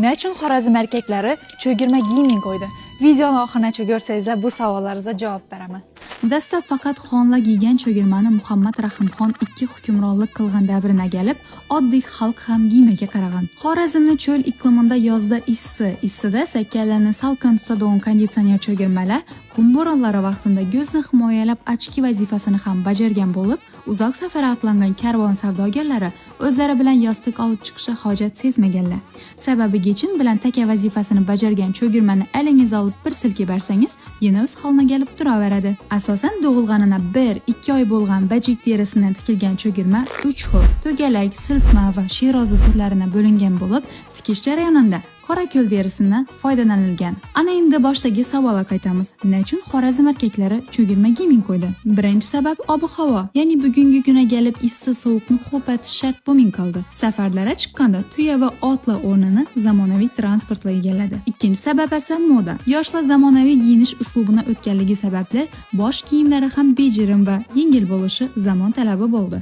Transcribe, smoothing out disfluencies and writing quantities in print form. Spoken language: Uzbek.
Nechun Xorazm erkeklari cho'girma giyiming qo'ydi? Videoni oxirigacha ko'rsangizlar bu savollaringizga javob beraman. Dastlab faqat xonlar giygan cho'girmani Muhammad Rahimxon ikki hukmronlik qilgan davrina kelib, oddiy xalq ham giymaga qaragan. Xorazmni cho'l iqlimida yozda issida esa kallani salqin tutadigan konditsioner cho'girmalar qum bo'ronlari vaqtida ko'zni himoyalab ochki vazifasini ham bajargan bo'lib, uzoq safar atlangan karvon savdogarlari o'zlari bilan yostiq olib chiqishi hojat sezmaganlar. Sababi gechin bilan taka vazifasini bajargan cho'girmani alingiz olib bir silkib bersangiz, yana o'z holina kelib turaveradi. Asosan tug'ilganina 1-2 oy bo'lgan bajik terisidan tikilgan cho'girma 3 xil to'galak, siltma va shirozi turlariga bo'lingan bo'lib, tikish jarayonida qorako'l terisidan foydalanilgan. Ana endi boshdagi savolga qaytamiz. Nechun Xorazm erkeklari cho'girma giyiming qo'ydi? Birinchi sabab ob-havo. Ya'ni bugungi kunda kelib issiq sovuqni xo'patish shart bo'lmay qoldi. Safarlarga chiqqanda tuya va otlar o'rnini zamonaviy transportlar egalladi. Ikkinchi sabab esa moda. Yoshlar zamonaviy giyinish uslubini o'tganligi sababli bosh kiyimlari ham bejirim va yengil bo'lishi zamon talabi bo'ldi.